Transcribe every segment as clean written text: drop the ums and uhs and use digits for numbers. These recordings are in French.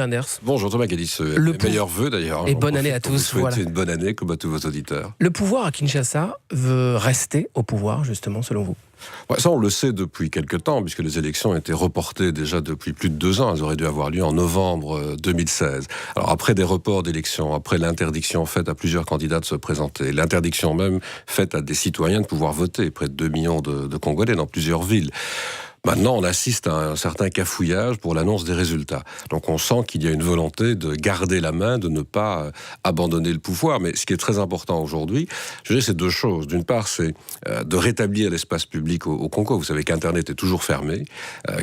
Anders. Bonjour Thomas Cadis, meilleurs vœux d'ailleurs. Et bonne année à tous. Vous souhaitez une bonne année comme à tous vos auditeurs. Le pouvoir à Kinshasa veut rester au pouvoir justement selon vous? Ouais, ça on le sait depuis quelque temps puisque les élections ont été reportées déjà depuis plus de 2 ans. Elles auraient dû avoir lieu en novembre 2016. Alors après des reports d'élections, après l'interdiction faite à plusieurs candidats de se présenter, l'interdiction même faite à des citoyens de pouvoir voter, près de 2 millions de Congolais dans plusieurs villes. Maintenant, on assiste à un certain cafouillage pour l'annonce des résultats. Donc on sent qu'il y a une volonté de garder la main, de ne pas abandonner le pouvoir. Mais ce qui est très important aujourd'hui, je dirais, c'est 2 choses. D'une part, c'est de rétablir l'espace public au Congo. Vous savez qu'Internet est toujours fermé,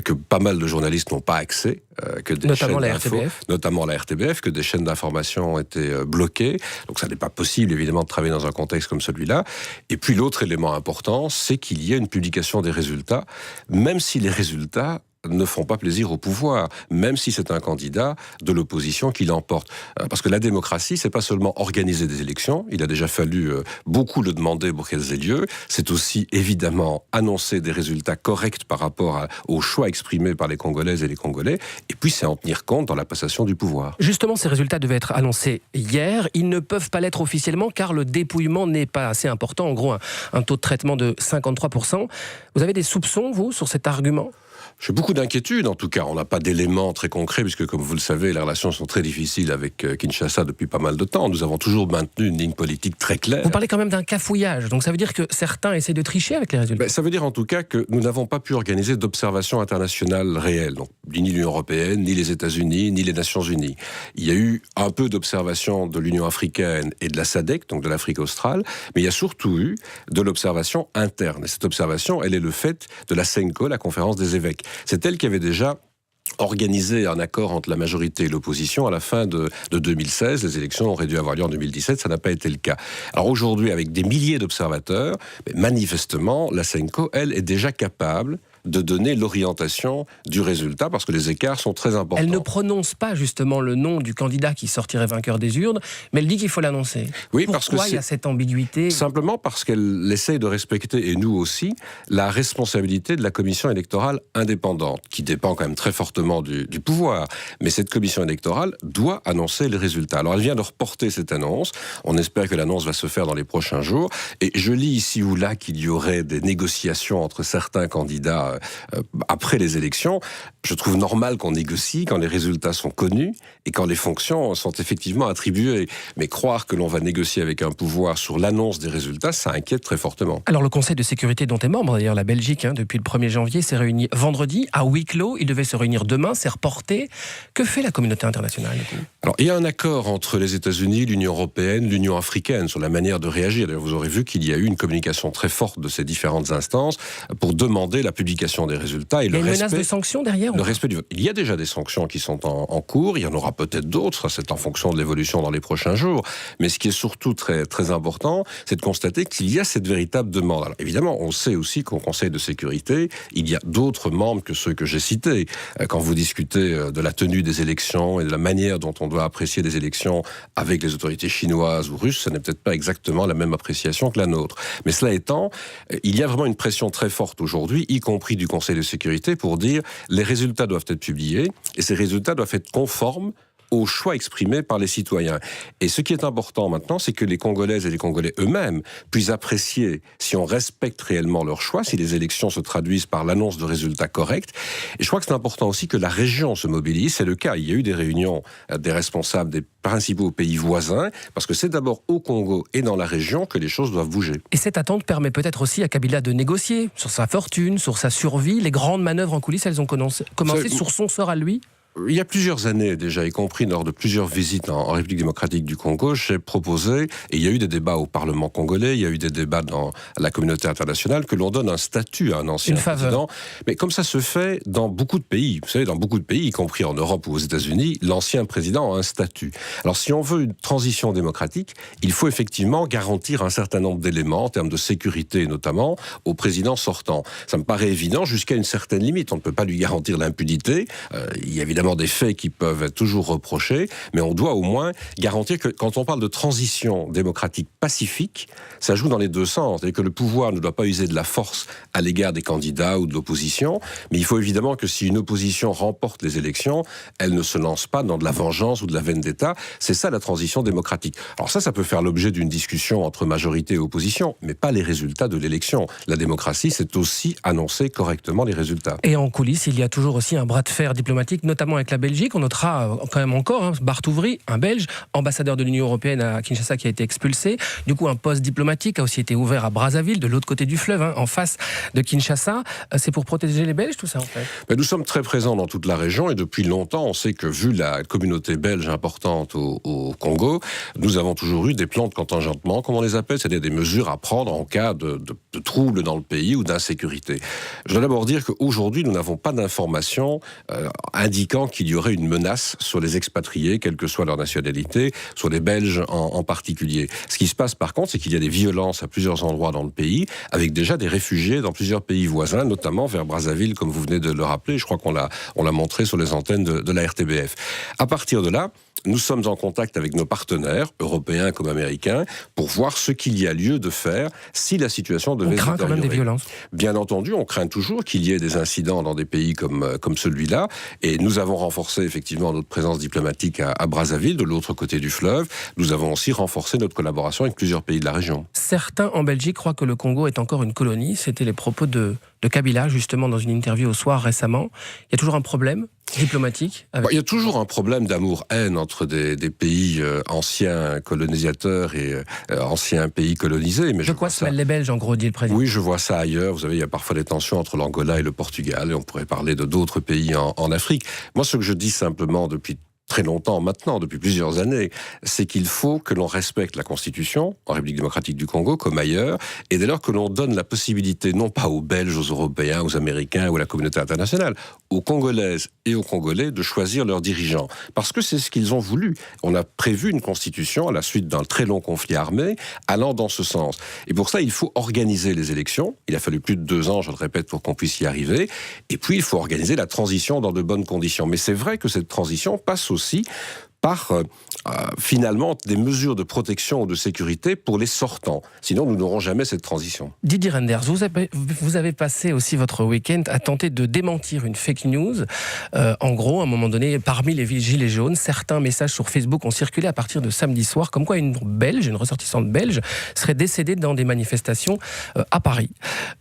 que pas mal de journalistes n'ont pas accès, que des notamment chaînes la RTBF. Notamment la RTBF, que des chaînes d'information ont été bloquées. Donc ça n'est pas possible, évidemment, de travailler dans un contexte comme celui-là. Et puis l'autre élément important, c'est qu'il y ait une publication des résultats, même si les résultats ne font pas plaisir au pouvoir, même si c'est un candidat de l'opposition qui l'emporte. Parce que la démocratie, c'est pas seulement organiser des élections, il a déjà fallu beaucoup le demander pour qu'elles aient lieu, c'est aussi évidemment annoncer des résultats corrects par rapport aux choix exprimés par les Congolaises et les Congolais, et puis c'est en tenir compte dans la passation du pouvoir. Justement, ces résultats devaient être annoncés hier, ils ne peuvent pas l'être officiellement car le dépouillement n'est pas assez important, en gros un taux de traitement de 53%. Vous avez des soupçons, vous, sur cet argument ? J'ai beaucoup d'inquiétudes, en tout cas. On n'a pas d'éléments très concrets, puisque, comme vous le savez, les relations sont très difficiles avec Kinshasa depuis pas mal de temps. Nous avons toujours maintenu une ligne politique très claire. Vous parlez quand même d'un cafouillage, donc ça veut dire que certains essaient de tricher avec les résultats. Ça veut dire en tout cas que nous n'avons pas pu organiser d'observation internationale réelle. Donc, ni l'Union européenne, ni les États-Unis, ni les Nations unies. Il y a eu un peu d'observation de l'Union africaine et de la SADC, donc de l'Afrique australe, mais il y a surtout eu de l'observation interne. Et cette observation, elle est le fait de la CENCO, la conférence des évêques. C'est elle qui avait déjà organisé un accord entre la majorité et l'opposition à la fin de 2016. Les élections auraient dû avoir lieu en 2017, ça n'a pas été le cas. Alors aujourd'hui, avec des milliers d'observateurs, manifestement, la CENCO, elle, est déjà capable de donner l'orientation du résultat, parce que les écarts sont très importants. Elle ne prononce pas justement le nom du candidat qui sortirait vainqueur des urnes, mais elle dit qu'il faut l'annoncer. Oui, Pourquoi il y a cette ambiguïté ? Simplement parce qu'elle essaye de respecter, et nous aussi, la responsabilité de la commission électorale indépendante, qui dépend quand même très fortement du pouvoir. Mais cette commission électorale doit annoncer les résultats. Alors elle vient de reporter cette annonce. On espère que l'annonce va se faire dans les prochains jours. Et je lis ici ou là qu'il y aurait des négociations entre certains candidats après les élections. Je trouve normal qu'on négocie quand les résultats sont connus et quand les fonctions sont effectivement attribuées. Mais croire que l'on va négocier avec un pouvoir sur l'annonce des résultats, ça inquiète très fortement. Alors le Conseil de sécurité dont est membre, d'ailleurs la Belgique, depuis le 1er janvier, s'est réuni vendredi à huis clos. Il devait se réunir demain, c'est reporté. Que fait la communauté internationale ? Alors il y a un accord entre les États-Unis, l'Union européenne, l'Union africaine sur la manière de réagir. D'ailleurs, vous aurez vu qu'il y a eu une communication très forte de ces différentes instances pour demander la publication des résultats et le respect. Menace de sanctions derrière ? Le respect du vote. Il y a déjà des sanctions qui sont en cours, il y en aura peut-être d'autres, c'est en fonction de l'évolution dans les prochains jours. Mais ce qui est surtout très, très important, c'est de constater qu'il y a cette véritable demande. Alors évidemment, on sait aussi qu'au Conseil de sécurité, il y a d'autres membres que ceux que j'ai cités. Quand vous discutez de la tenue des élections et de la manière dont on doit apprécier des élections avec les autorités chinoises ou russes, ça n'est peut-être pas exactement la même appréciation que la nôtre. Mais cela étant, il y a vraiment une pression très forte aujourd'hui, y compris du Conseil de sécurité, pour dire les résultats doivent être publiés et ces résultats doivent être conformes aux choix exprimés par les citoyens. Et ce qui est important maintenant, c'est que les Congolaises et les Congolais eux-mêmes puissent apprécier si on respecte réellement leurs choix, si les élections se traduisent par l'annonce de résultats corrects. Et je crois que c'est important aussi que la région se mobilise. C'est le cas. Il y a eu des réunions des responsables des principaux pays voisins, parce que c'est d'abord au Congo et dans la région que les choses doivent bouger. Et cette attente permet peut-être aussi à Kabila de négocier sur sa fortune, sur sa survie. Les grandes manœuvres en coulisses, elles ont commencé sur son sort à lui ? Il y a plusieurs années déjà, y compris lors de plusieurs visites en République démocratique du Congo, j'ai proposé, et il y a eu des débats au Parlement congolais, il y a eu des débats dans la communauté internationale, que l'on donne un statut à un ancien président. Mais comme ça se fait dans beaucoup de pays, vous savez, dans beaucoup de pays, y compris en Europe ou aux États-Unis, l'ancien président a un statut. Alors si on veut une transition démocratique, il faut effectivement garantir un certain nombre d'éléments, en termes de sécurité notamment, au président sortant. Ça me paraît évident jusqu'à une certaine limite. On ne peut pas lui garantir l'impunité. Il y a évidemment évidemment des faits qui peuvent être toujours reprochés, mais on doit au moins garantir que quand on parle de transition démocratique pacifique, ça joue dans les deux sens, et que le pouvoir ne doit pas user de la force à l'égard des candidats ou de l'opposition, mais il faut évidemment que si une opposition remporte les élections, elle ne se lance pas dans de la vengeance ou de la vendetta. C'est ça la transition démocratique. Alors ça peut faire l'objet d'une discussion entre majorité et opposition, mais pas les résultats de l'élection. La démocratie, c'est aussi annoncer correctement les résultats. Et en coulisses, il y a toujours aussi un bras de fer diplomatique, notamment avec la Belgique. On notera quand même encore Bart Ouvry, un Belge, ambassadeur de l'Union européenne à Kinshasa, qui a été expulsé. Du coup, un poste diplomatique a aussi été ouvert à Brazzaville, de l'autre côté du fleuve, en face de Kinshasa. C'est pour protéger les Belges, tout ça, en fait? Mais nous sommes très présents dans toute la région, et depuis longtemps, on sait que, vu la communauté belge importante au Congo, nous avons toujours eu des plans de contingentement, comme on les appelle, c'est-à-dire des mesures à prendre en cas de troubles dans le pays ou d'insécurité. Je dois d'abord dire qu'aujourd'hui, nous n'avons pas d'informations indiquant qu'il y aurait une menace sur les expatriés, quelle que soit leur nationalité, sur les Belges en particulier. Ce qui se passe par contre, c'est qu'il y a des violences à plusieurs endroits dans le pays, avec déjà des réfugiés dans plusieurs pays voisins, notamment vers Brazzaville, comme vous venez de le rappeler. Je crois qu'on l'a montré sur les antennes de la RTBF. À partir de là, nous sommes en contact avec nos partenaires, européens comme américains, pour voir ce qu'il y a lieu de faire si la situation devait se détériorer. On craint quand même des violences. Bien entendu, on craint toujours qu'il y ait des incidents dans des pays comme celui-là, et nous avons renforcé effectivement notre présence diplomatique à Brazzaville, de l'autre côté du fleuve. Nous avons aussi renforcé notre collaboration avec plusieurs pays de la région. Certains en Belgique croient que le Congo est encore une colonie. C'était les propos de Kabila, justement, dans une interview au Soir récemment. Il y a toujours un problème diplomatique Il y a toujours un problème d'amour-haine entre des pays anciens colonisateurs et anciens pays colonisés. Mais de quoi se mêlent les Belges, en gros, dit le président? Oui, je vois ça ailleurs. Vous savez, il y a parfois des tensions entre l'Angola et le Portugal, et on pourrait parler de d'autres pays en Afrique. Moi, ce que je dis simplement depuis très longtemps maintenant, depuis plusieurs années, c'est qu'il faut que l'on respecte la Constitution, en République démocratique du Congo comme ailleurs, et dès lors que l'on donne la possibilité, non pas aux Belges, aux Européens, aux Américains ou à la communauté internationale, aux Congolaises et aux Congolais de choisir leurs dirigeants. Parce que c'est ce qu'ils ont voulu. On a prévu une Constitution à la suite d'un très long conflit armé allant dans ce sens. Et pour ça, il faut organiser les élections. Il a fallu plus de 2 ans, je le répète, pour qu'on puisse y arriver. Et puis, il faut organiser la transition dans de bonnes conditions. Mais c'est vrai que cette transition passe aussi par finalement des mesures de protection ou de sécurité pour les sortants. Sinon, nous n'aurons jamais cette transition. Didier Reynders, vous avez passé aussi votre week-end à tenter de démentir une fake news. En gros, à un moment donné, parmi les gilets jaunes, certains messages sur Facebook ont circulé à partir de samedi soir, comme quoi une ressortissante belge, serait décédée dans des manifestations à Paris.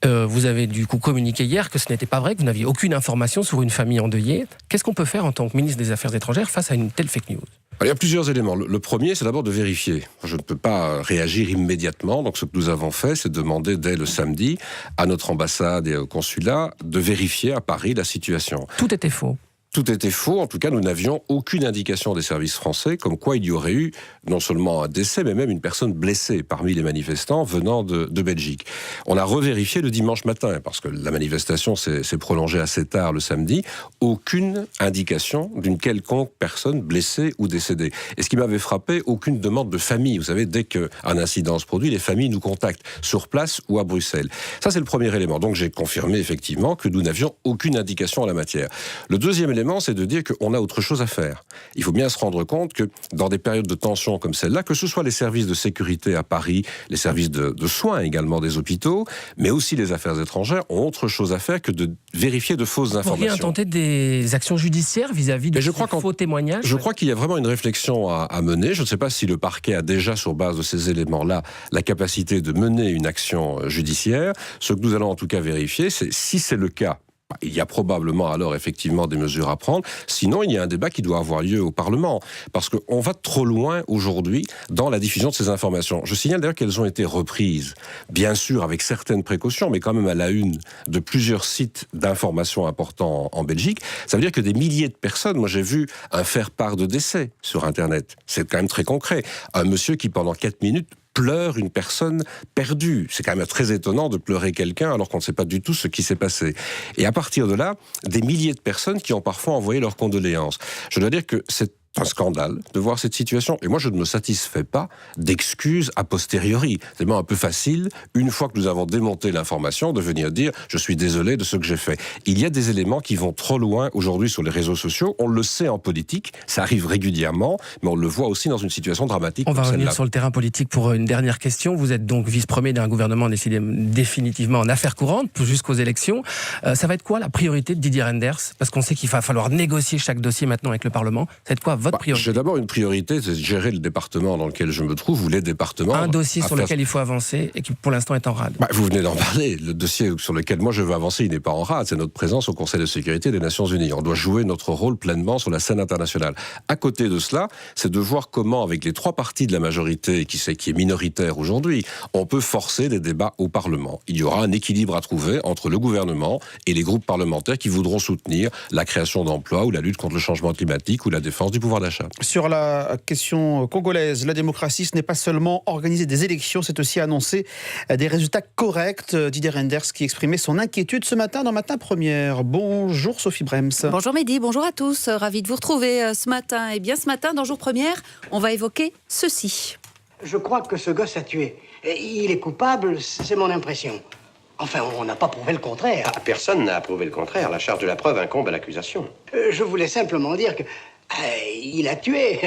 Vous avez du coup communiqué hier que ce n'était pas vrai, que vous n'aviez aucune information sur une famille endeuillée. Qu'est-ce qu'on peut faire en tant que ministre des Affaires étrangères face à une telle fake news? Il y a plusieurs éléments. Le premier, c'est d'abord de vérifier. Je ne peux pas réagir immédiatement. Donc, ce que nous avons fait, c'est demander dès le samedi à notre ambassade et au consulat de vérifier à Paris la situation. Tout était faux. Tout était faux. En tout cas, nous n'avions aucune indication des services français comme quoi il y aurait eu non seulement un décès, mais même une personne blessée parmi les manifestants venant de Belgique. On a revérifié le dimanche matin, parce que la manifestation s'est prolongée assez tard le samedi. Aucune indication d'une quelconque personne blessée ou décédée. Et ce qui m'avait frappé, aucune demande de famille. Vous savez, dès qu'un incident se produit, les familles nous contactent sur place ou à Bruxelles. Ça, c'est le premier élément. Donc, j'ai confirmé effectivement que nous n'avions aucune indication en la matière. Le deuxième élément, c'est de dire qu'on a autre chose à faire. Il faut bien se rendre compte que dans des périodes de tension comme celle-là, que ce soit les services de sécurité à Paris, les services de soins également des hôpitaux, mais aussi les affaires étrangères, ont autre chose à faire que de vérifier de fausses informations. Vous pourriez intenter des actions judiciaires vis-à-vis de faux témoignages? Je crois qu'il y a vraiment une réflexion à mener. Je ne sais pas si le parquet a déjà, sur base de ces éléments-là, la capacité de mener une action judiciaire. Ce que nous allons en tout cas vérifier, c'est si c'est le cas. Il y a probablement alors effectivement des mesures à prendre. Sinon, il y a un débat qui doit avoir lieu au Parlement. Parce qu'on va trop loin aujourd'hui dans la diffusion de ces informations. Je signale d'ailleurs qu'elles ont été reprises, bien sûr avec certaines précautions, mais quand même à la une de plusieurs sites d'information importants en Belgique. Ça veut dire que des milliers de personnes, moi j'ai vu un faire-part de décès sur Internet. C'est quand même très concret. Un monsieur qui pendant 4 minutes pleure une personne perdue. C'est quand même très étonnant de pleurer quelqu'un alors qu'on ne sait pas du tout ce qui s'est passé. Et à partir de là, des milliers de personnes qui ont parfois envoyé leurs condoléances. Je dois dire que cette un scandale de voir cette situation. Et moi, je ne me satisfais pas d'excuses a posteriori. C'est vraiment un peu facile, une fois que nous avons démonté l'information, de venir dire « je suis désolé de ce que j'ai fait ». Il y a des éléments qui vont trop loin aujourd'hui sur les réseaux sociaux. On le sait en politique, ça arrive régulièrement, mais on le voit aussi dans une situation dramatique. On va revenir sur le terrain politique pour une dernière question. Vous êtes donc vice-premier d'un gouvernement décidé définitivement en affaires courantes jusqu'aux élections. Ça va être quoi la priorité de Didier Reynders? Parce qu'on sait qu'il va falloir négocier chaque dossier maintenant avec le Parlement. Ça va être quoi votre priorité? J'ai d'abord une priorité, c'est de gérer le département dans lequel je me trouve, ou les départements. Un dossier sur lequel il faut avancer et qui pour l'instant est en rade. Vous venez d'en parler. Le dossier sur lequel moi je veux avancer, il n'est pas en rade. C'est notre présence au Conseil de sécurité des Nations Unies. On doit jouer notre rôle pleinement sur la scène internationale. À côté de cela, c'est de voir comment, avec les 3 partis de la majorité, qui est minoritaire aujourd'hui, on peut forcer des débats au Parlement. Il y aura un équilibre à trouver entre le gouvernement et les groupes parlementaires qui voudront soutenir la création d'emplois ou la lutte contre le changement climatique ou la défense du pouvoir d'achat. Sur la question congolaise, la démocratie, ce n'est pas seulement organiser des élections, c'est aussi annoncer des résultats corrects. Didier Reynders qui exprimait son inquiétude ce matin dans Matin Première. Bonjour Sophie Brems. Bonjour Mehdi, bonjour à tous. Ravi de vous retrouver ce matin. Et bien ce matin, dans Jour Première, on va évoquer ceci. Je crois que ce gosse a tué. Il est coupable, c'est mon impression. Enfin, on n'a pas prouvé le contraire. Personne n'a prouvé le contraire. La charge de la preuve incombe à l'accusation. Je voulais simplement dire que... il a tué.